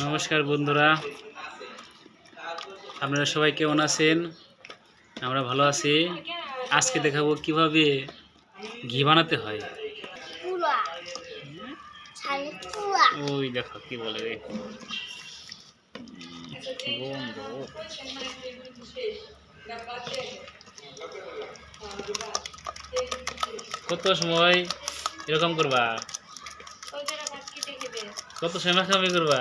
নমস্কার বন্ধুরা, আপনারা সবাই কেমন আছেন? আমরা ভালো আছি। আজকে দেখাবো কিভাবে ঘি বানাতে হয়। ওই দেখো কি বলে রে, গন্ধ। কত সময় এরকম করবা? কত সময় মাখামাখি করবা?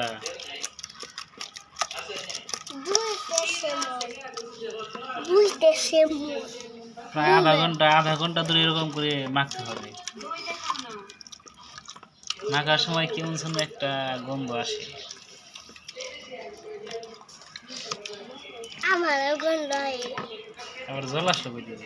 প্রায় আধা ঘন্টা ধরে এরকম করে মাখতে হবে। মাখার সময় কেমন যেন একটা গন্ধ আসে। আবার জল আসলো কই থেকে?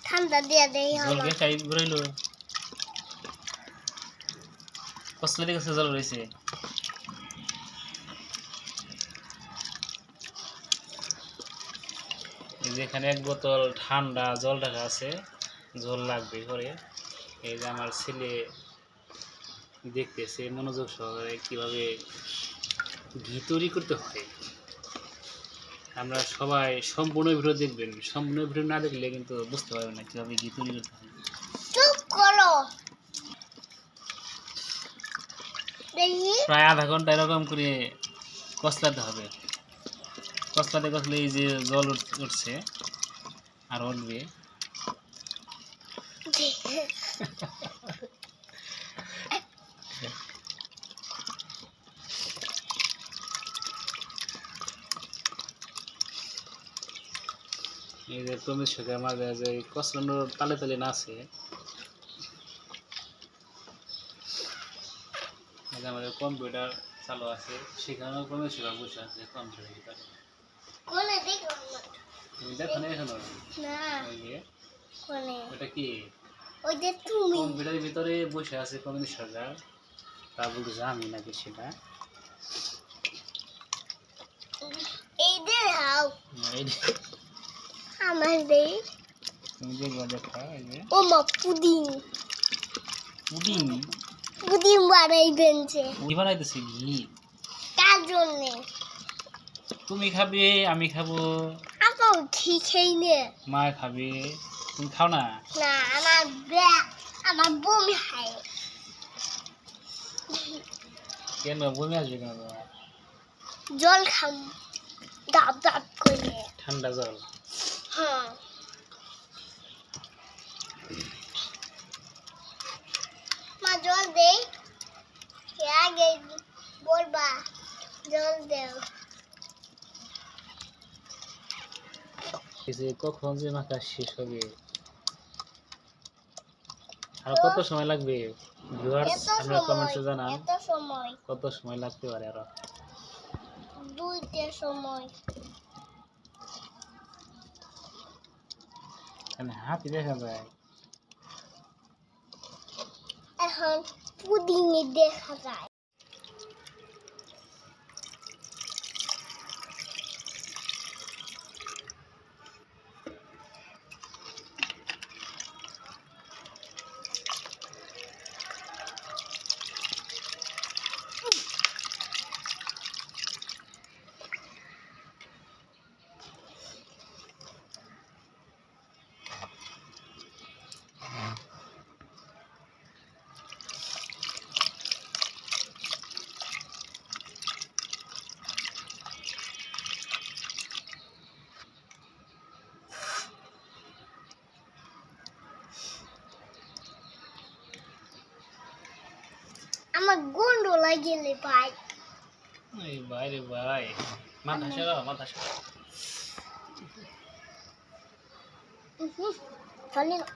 ঠান্ডা দিয়ে দেই জল কে খাই ঘুরাইলো, কসলে কাছে জল রয়েছে। যেখানে এক বোতল ঠান্ডা জল রাখা আছে, জল লাগবে করে। এই যে আমার ছেলে দেখতেছে মনোযোগ সহকারে কিভাবে ঘি তৈরি করতে হয়। আমরা সবাই সম্পূর্ণ ভিডিও দেখবেন, সম্পূর্ণ ভিডিও না দেখলে কিন্তু বুঝতে পারবেন না কিভাবে ঘি তৈরি করতে হয়। চুপ করো। প্রায় আধা ঘন্টা এরকম করে কষলাতে হবে। কষলাতে কষলে এই যে জল উঠছে আর উঠবে। এই যে প্রমিত সরকার মাঝে যে কষলানোর তালে তালে না আছে, আমাদের কম্পিউটার চালু আছে, সেখানেও প্রমিত সরকার বসে আছে কম্পিউটারের ভিতরে। তুমি দেখো না এখনো? ওটা কি কম্পিউটারের ভিতরে বসে আছে প্রমিত সরকার, তা বলতেছে আমি নাকি সেটা। তুমি দেখবা, দেখা এই যে পুডিং পুডিং বানাইবেনছে। ঘি বানাইতেছে। ঘি কার জন্য? তুমি খাবে, আমি খাবো, আমার ঘি খেই নে। মা খাবে, তুমি খাও না? না, আমার বমি হয়। কেন বমি আসবে কেন তোমার? জল খাম দাব দাব করে, ঠান্ডা জল। হ্যাঁ, মা জল দেই, আগে বলবা জল দেও। এই যে কখন যে মাখা শেষ হবে, আর কত সময় লাগবে? ভিউয়ার্স আপনারা কমেন্টসে জানান কত সময় লাগতে পারে। আরো 2টা সময়। এখানে হাতি দেখা যায়। এখন পুডিং দেখা যায়। আমার গন্ধ লাগিলে ভাই। এই বাইরে ভাই, মাথা সরাও, মাথা সরাও। চলে না।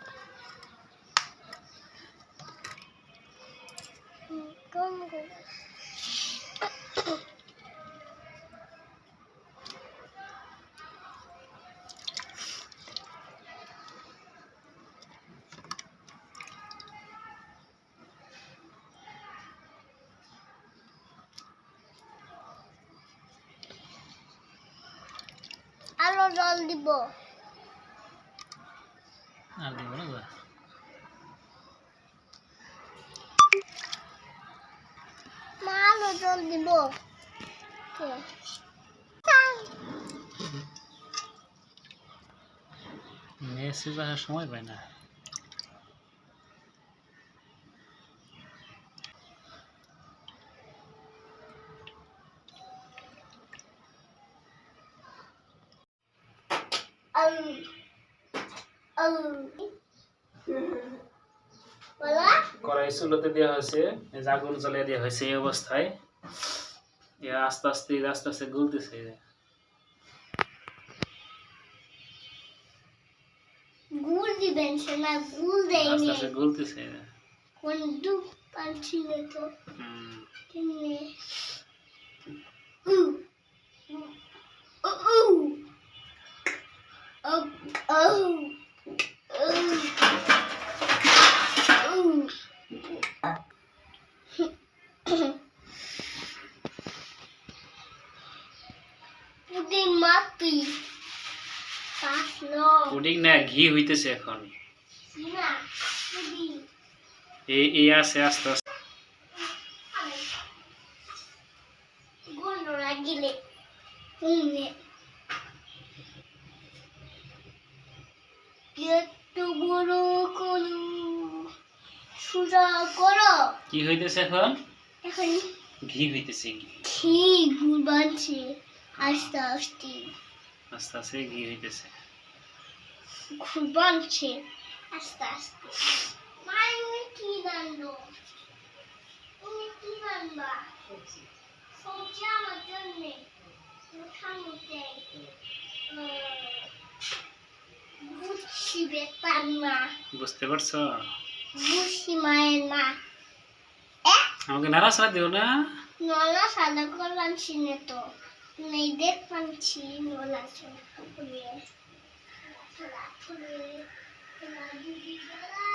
আরো জল দিব। আর দিব না যা। মা আলো জল দিব কে মেসেজ আসার সময় পায় না। বলা কড়াই চুলোতে দেওয়া হয়েছে, এই যে আগুন জ্বালিয়ে দেওয়া হয়েছে এই অবস্থায়। এ আস্তে আস্তে আস্তে আস্তে গলতেছে। গুড় দিবেন সেনা গুড় আস্তে দেয়নি আস্তে গলতেছে। কোন দুধ পাচ্ছি না তো কিনে পুদিন মাটি কাশলো পুডিং না, ঘি হইতেছে এখন। না পুদিন এই আছে আস্তে আস্তে। গন্ধ লাগিলে একটু বড় করো সোজা করো কি হইতেছে এখন? এখন ঘি হইতেছে। ঘি ঘি গুড় বানছে আস্তে আস্তে আস্তে আস্তে ঘি হইতেছে। গুড় বানছে আস্তে আস্তে মায়ের কি বানলো তুমি কি বানবা সবজি আমার জন্যে খামুতে বুঝছি বেতার না বুঝতে পারছো? বুঝছি মায়ের মা আমাকে নাড়াচাড়া দিও না। নলা সাদা করলাম চিনে তো নেই দেখ পাচ্ছি নলা ফুলে থোড়া ফুলে দিদি গলা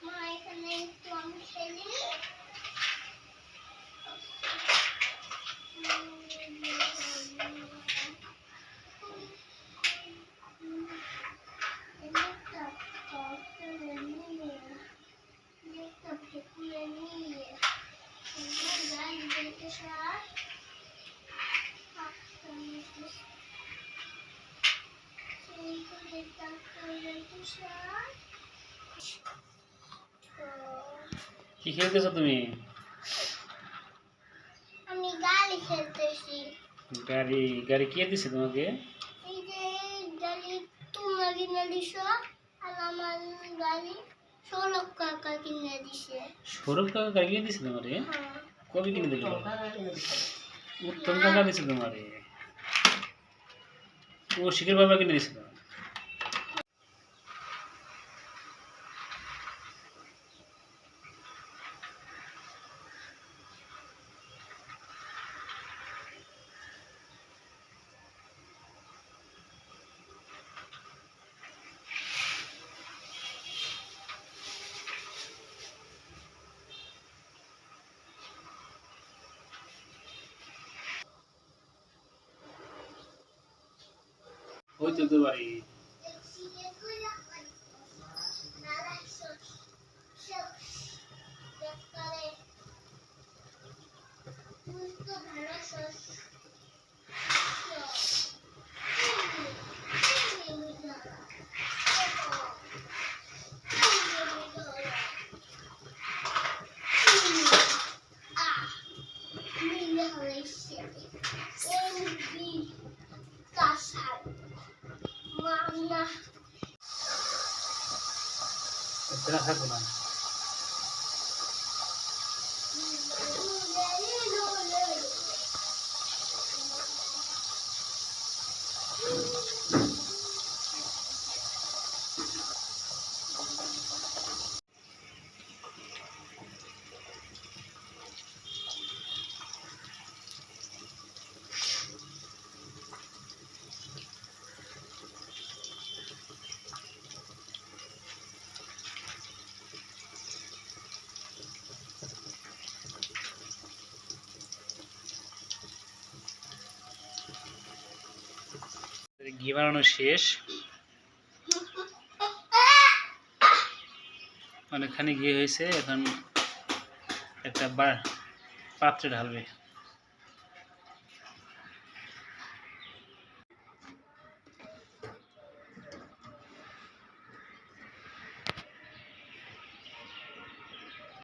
মা এখানে একটু আমি খেলি কি খেলতেছো তুমি? আমি গালি খেলতেছি গাড়ি গাড়ি কে দিছে তোমাকে? এই যে গালি তোমরা কিনে দিছ আর আমার গালি সৌরভ কাকা কিনে দিছে সৌরভ কাকা গাড়ি কিনে দিছে তোমারে? হ্যাঁ কবে কিনে দিল? উত্তম কাকা দিছে তোমারে? ও শিখের বাবা কিনে দিছে তোমারে? ওই তো বাড়ি। এখানে থাকবো না। ঘি বানানো শেষ, অনেকখানি ঘি হয়েছে। এখন একটা পাত্রে ঢালবে।